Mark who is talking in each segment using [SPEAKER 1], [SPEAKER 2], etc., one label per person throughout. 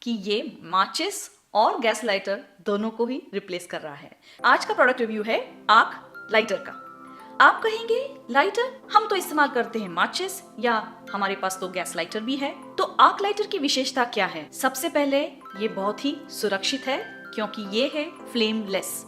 [SPEAKER 1] कि ये माचिस और गैस लाइटर दोनों को ही रिप्लेस कर रहा है। आज का प्रोडक्ट रिव्यू है आर्क लाइटर का। आप कहेंगे लाइटर, हम तो इस्तेमाल करते हैं माचिस या हमारे पास तो गैस लाइटर भी है। तो आर्क लाइटर की विशेषता क्या है? सबसे पहले ये बहुत ही सुरक्षित है क्योंकि ये है फ्लेमलेस।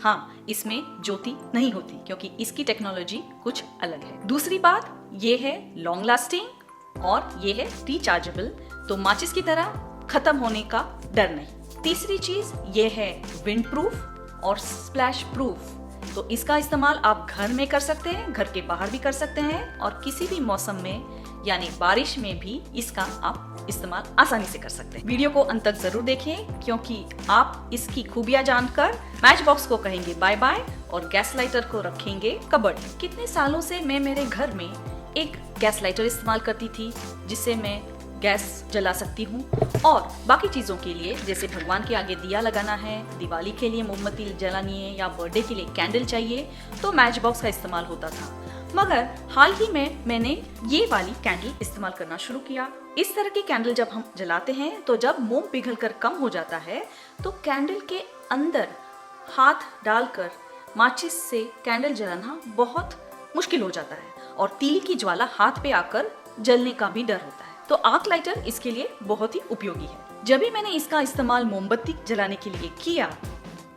[SPEAKER 1] हाँ, इसमें ज्योति नहीं होती क्योंकि इसकी टेक्नोलॉजी कुछ अलग है। दूसरी बात, ये है लॉन्ग लास्टिंग और ये है रिचार्जेबल, तो माचिस की तरह खत्म होने का डर नहीं। तीसरी चीज ये है विंड प्रूफ और स्प्लैश प्रूफ, तो इसका इस्तेमाल आप घर में कर सकते हैं, घर के बाहर भी कर सकते हैं और किसी भी मौसम में यानी बारिश में भी इसका आप इस्तेमाल आसानी से कर सकते हैं। वीडियो को अंत तक जरूर देखें क्योंकि आप इसकी खूबियां जानकर मैच बॉक्स को कहेंगे बाय बाय और गैस लाइटर को रखेंगे कबर्ड। कितने सालों से मैं मेरे घर में एक गैस लाइटर इस्तेमाल करती थी जिससे मैं गैस जला सकती हूँ और बाकी चीजों के लिए जैसे भगवान के आगे दिया लगाना है, दिवाली के लिए मोमबत्ती जलानी है या बर्थडे के लिए कैंडल चाहिए तो मैच बॉक्स का इस्तेमाल होता था। मगर हाल ही में मैंने ये वाली कैंडल इस्तेमाल करना शुरू किया। इस तरह की कैंडल जब हम जलाते हैं तो जब मोम पिघलकर कम हो जाता है तो कैंडल के अंदर हाथ डालकर माचिस से कैंडल जलाना बहुत मुश्किल हो जाता है और तीली की ज्वाला हाथ पे आकर जलने का भी डर होता है। तो आर्क लाइटर इसके लिए बहुत ही उपयोगी है। जब भी मैंने इसका इस्तेमाल मोमबत्ती जलाने के लिए किया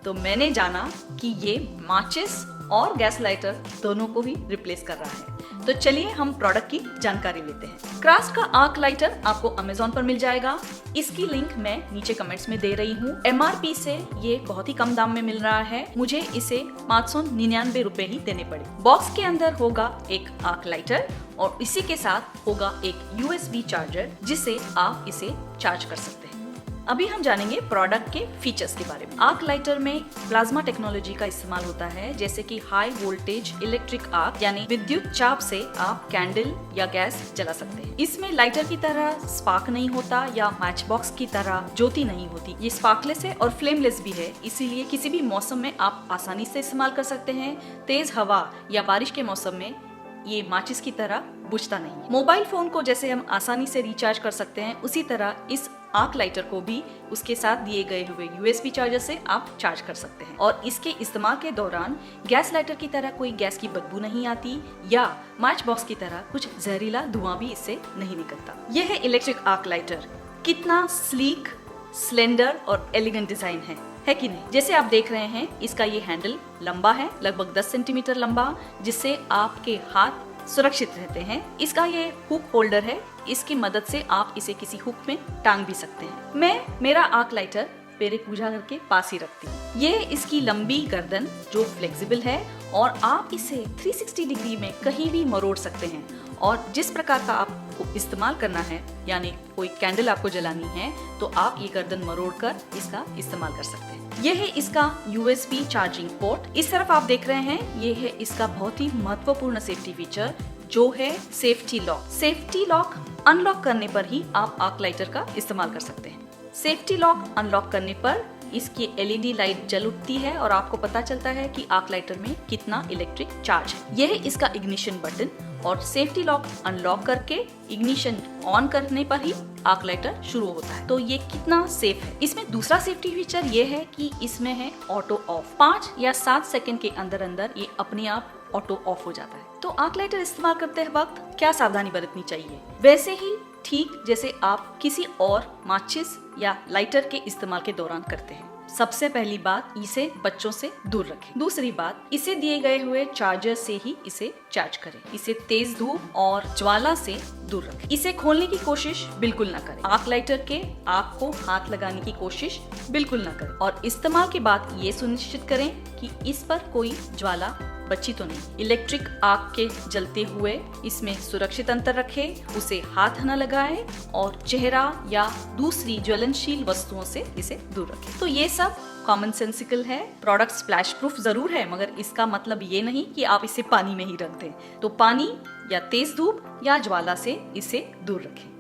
[SPEAKER 1] तो मैंने जाना कि ये माचिस और गैस लाइटर दोनों को ही रिप्लेस कर रहा है। तो चलिए हम प्रोडक्ट की जानकारी लेते हैं। क्राफ्ट का आर्क लाइटर आपको अमेज़न पर मिल जाएगा। इसकी लिंक मैं नीचे कमेंट्स में दे रही हूँ। MRP से ये बहुत ही कम दाम में मिल रहा है। मुझे इसे 599 रुपए ही देने पड़े। बॉक्स के अंदर होगा एक आर्क लाइटर और इसी के साथ होगा एक USB चार्जर जिससे आप इसे चार्ज कर सकते हैं। अभी हम जानेंगे प्रोडक्ट के फीचर्स के बारे में। आर्क लाइटर में प्लाज्मा टेक्नोलॉजी का इस्तेमाल होता है, जैसे कि हाई वोल्टेज इलेक्ट्रिक आर्क यानी विद्युत चाप से आप कैंडल या गैस जला सकते हैं। इसमें लाइटर की तरह स्पार्क नहीं होता या मैच बॉक्स की तरह ज्योति नहीं होती। ये स्पार्कलेस है और फ्लेमलेस भी है, इसीलिए किसी भी मौसम में आप आसानी से इस्तेमाल कर सकते हैं। तेज हवा या बारिश के मौसम में ये माचिस की तरह बुझता नहीं है। मोबाइल फोन को जैसे हम आसानी से रिचार्ज कर सकते हैं उसी तरह इस आर्क लाइटर को भी उसके साथ दिए गए हुए USB चार्जर से आप चार्ज कर सकते हैं और इसके इस्तेमाल के दौरान गैस लाइटर की तरह कोई गैस की बदबू नहीं आती या मैच बॉक्स की तरह कुछ जहरीला धुआं भी इससे नहीं निकलता। यह है इलेक्ट्रिक आर्क लाइटर। कितना स्लीक, स्लेंडर और एलिगेंट डिजाइन है कि नहीं? जैसे आप देख रहे हैं इसका ये हैंडल लंबा है, लगभग 10 सेंटीमीटर लंबा, जिससे आपके हाथ सुरक्षित रहते हैं। इसका ये हुक होल्डर है, इसकी मदद से आप इसे किसी हुक में टांग भी सकते हैं। मैं मेरा आर्क लाइटर मेरे पूजा घर के पास ही रखती हूँ। ये इसकी लंबी गर्दन जो फ्लेक्सिबल है और आप इसे 360 डिग्री में कहीं भी मरोड़ सकते हैं और जिस प्रकार का आपको इस्तेमाल करना है यानी कोई कैंडल आपको जलानी है तो आप ये गर्दन मरोड़ कर इसका इस्तेमाल कर सकते हैं। ये है इसका USB चार्जिंग पोर्ट। इस तरफ आप देख रहे हैं, ये है इसका बहुत ही महत्वपूर्ण सेफ्टी फीचर जो है safety lock. Safety lock unlock करने पर ही आप आर्क लाइटर का इस्तेमाल कर सकते हैं। सेफ्टी लॉक अनलॉक करने पर इसकी LED लाइट जल उठती है और आपको पता चलता है कि आर्क लाइटर में कितना इलेक्ट्रिक चार्ज है। यह है इसका इग्निशन बटन और सेफ्टी लॉक अनलॉक करके इग्निशन ऑन करने पर ही आर्क लाइटर शुरू होता है। तो ये कितना सेफ है। इसमें दूसरा सेफ्टी फीचर ये है कि इसमें है ऑटो ऑफ। 5 या 7 सेकंड के अंदर अंदर ये अपने आप ऑटो ऑफ हो जाता है। तो आर्क लाइटर इस्तेमाल करते वक्त क्या सावधानी बरतनी चाहिए? वैसे ही ठीक जैसे आप किसी और माचिस या लाइटर के इस्तेमाल के दौरान करते हैं। सबसे पहली बात, इसे बच्चों से दूर रखें। दूसरी बात, इसे दिए गए हुए चार्जर से ही इसे चार्ज करें। इसे तेज धूप और ज्वाला से दूर रखें। इसे खोलने की कोशिश बिल्कुल ना करें। आर्क लाइटर के आग को हाथ लगाने की कोशिश बिल्कुल ना करें और इस्तेमाल के बाद ये सुनिश्चित करें कि इस पर कोई ज्वाला बची तो नहीं। इलेक्ट्रिक आग के जलते हुए इसमें सुरक्षित अंतर रखें, उसे हाथ न लगाएं और चेहरा या दूसरी ज्वलनशील वस्तुओं से इसे दूर रखें। तो ये सब कॉमन सेंसिकल है। प्रोडक्ट स्प्लैश प्रूफ जरूर है मगर इसका मतलब ये नहीं कि आप इसे पानी में ही रख दें। तो पानी या तेज धूप या ज्वाला से इसे दूर रखें।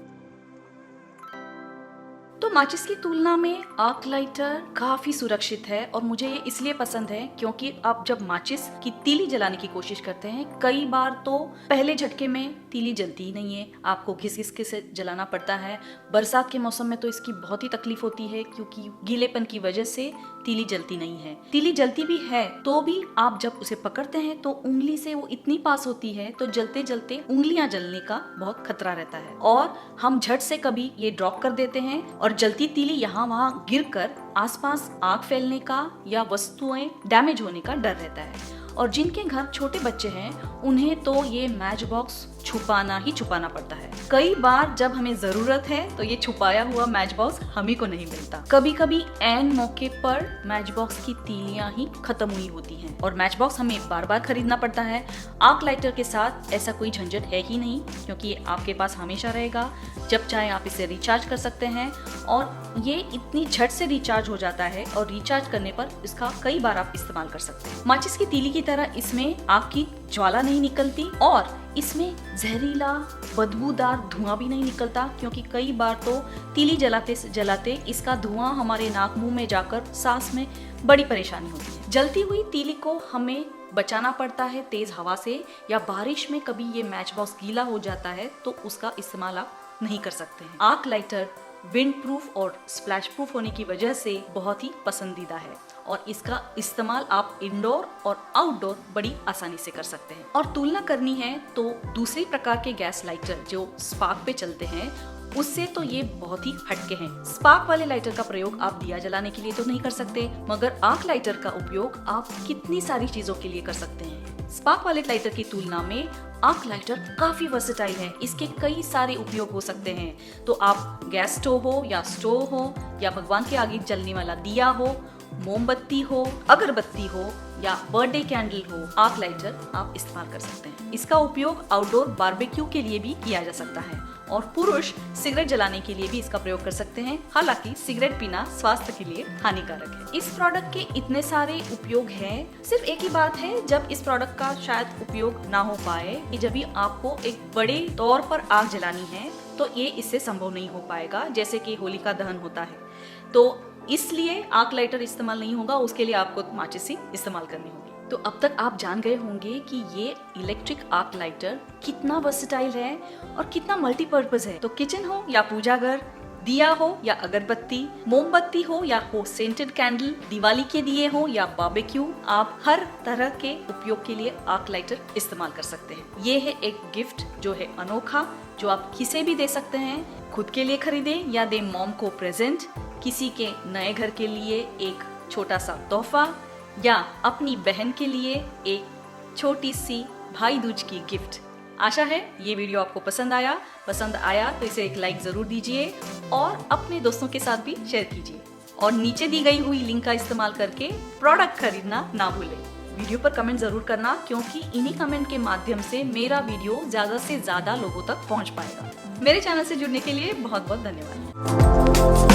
[SPEAKER 1] तो माचिस की तुलना में आर्क लाइटर काफी सुरक्षित है और मुझे ये इसलिए पसंद है क्योंकि आप जब माचिस की तीली जलाने की कोशिश करते हैं, कई बार तो पहले झटके में तीली जलती ही नहीं है, आपको घिस घिस के से जलाना पड़ता है। बरसात के मौसम में तो इसकी बहुत ही तकलीफ होती है क्योंकि गीलेपन की वजह से तीली जलती नहीं है। तीली जलती भी है तो भी आप जब उसे पकड़ते हैं तो उंगली से वो इतनी पास होती है तो जलते जलते उंगलियां जलने का बहुत खतरा रहता है और हम झट से कभी ये ड्रॉप कर देते हैं और जलती तीली यहाँ वहाँ गिरकर आसपास आग फैलने का या वस्तुएं डैमेज होने का डर रहता है। और जिनके घर छोटे बच्चे हैं उन्हें तो ये मैच बॉक्स छुपाना ही छुपाना पड़ता है। कई बार जब हमें जरूरत है तो ये छुपाया हुआ मैच बॉक्स हम ही को नहीं मिलता। कभी कभी ऐन मौके पर मैच बॉक्स की तीलियां ही खत्म हुई होती हैं और मैच बॉक्स हमें बार बार खरीदना पड़ता है। आर्क लाइटर के साथ ऐसा कोई झंझट है ही नहीं क्योंकि ये आपके पास हमेशा रहेगा। जब चाहे आप इसे रिचार्ज कर सकते हैं और ये इतनी झट से रिचार्ज हो जाता है और रिचार्ज करने पर इसका कई बार आप इस्तेमाल कर सकते हैं। माचिस की तीली की तरह इसमें आग की ज्वाला नहीं निकलती और इसमें जहरीला बदबूदार धुआं भी नहीं निकलता क्योंकि कई बार तो तीली जलाते जलाते इसका धुआं हमारे नाक मुंह में जाकर सांस में बड़ी परेशानी होती है। जलती हुई तीली को हमें बचाना पड़ता है तेज हवा से या बारिश में कभी ये मैच बॉक्स गीला हो जाता है तो उसका इस्तेमाल आप नहीं कर सकते हैं। आर्क लाइटर विंड प्रूफ और स्प्लैश प्रूफ होने की वजह से बहुत ही पसंदीदा है और इसका इस्तेमाल आप इंडोर और आउटडोर बड़ी आसानी से कर सकते हैं। और तुलना करनी है तो दूसरी प्रकार के गैस लाइटर जो स्पार्क पे चलते हैं उससे तो ये बहुत ही हटके हैं। स्पार्क वाले लाइटर का प्रयोग आप दिया जलाने के लिए तो नहीं कर सकते, मगर आर्क लाइटर का उपयोग आप कितनी सारी चीजों के लिए कर सकते हैं। स्पार्क वाले लाइटर की तुलना में आर्क लाइटर काफी वर्सेटाइल है, इसके कई सारे उपयोग हो सकते हैं। तो आप गैस स्टोव हो या स्टोव हो या भगवान के आगे जलने वाला दिया हो, मोमबत्ती हो, अगरबत्ती हो या बर्थडे कैंडल हो, आर्क लाइटर आप इस्तेमाल कर सकते हैं। इसका उपयोग आउटडोर बारबेक्यू के लिए भी किया जा सकता है और पुरुष सिगरेट जलाने के लिए भी इसका प्रयोग कर सकते हैं। हालांकि सिगरेट पीना स्वास्थ्य के लिए हानिकारक है। इस प्रोडक्ट के इतने सारे उपयोग हैं, सिर्फ एक ही बात है जब इस प्रोडक्ट का शायद उपयोग ना हो पाए कि जब भी आपको एक बड़े तौर पर आग जलानी है तो ये इससे संभव नहीं हो पाएगा, जैसे कि होलिका दहन होता है तो इसलिए आर्क लाइटर इस्तेमाल नहीं होगा, उसके लिए आपको माचिस ही इस्तेमाल करनी होगी। तो अब तक आप जान गए होंगे कि ये इलेक्ट्रिक आर्क लाइटर कितना वर्सेटाइल है और कितना मल्टीपर्पज है। तो किचन हो या पूजा घर, दिया हो या अगरबत्ती, मोमबत्ती हो या हो सेंटेड कैंडल, दिवाली के दिए हो या बारबेक्यू, आप हर तरह के उपयोग के लिए आर्क लाइटर इस्तेमाल कर सकते हैं। ये है एक गिफ्ट जो है अनोखा, जो आप किसे भी दे सकते हैं। खुद के लिए खरीदें या दे मॉम को प्रेजेंट, किसी के नए घर के लिए एक छोटा सा तोहफा या अपनी बहन के लिए एक छोटी सी भाई दूज की गिफ्ट। आशा है ये वीडियो आपको पसंद आया तो इसे एक लाइक जरूर दीजिए और अपने दोस्तों के साथ भी शेयर कीजिए और नीचे दी गई हुई लिंक का इस्तेमाल करके प्रोडक्ट खरीदना ना भूलें। वीडियो पर कमेंट जरूर करना क्योंकि इन्हीं कमेंट के माध्यम से मेरा वीडियो ज्यादा से ज्यादा लोगों तक पहुंच पाएगा। मेरे चैनल से जुड़ने के लिए बहुत बहुत धन्यवाद।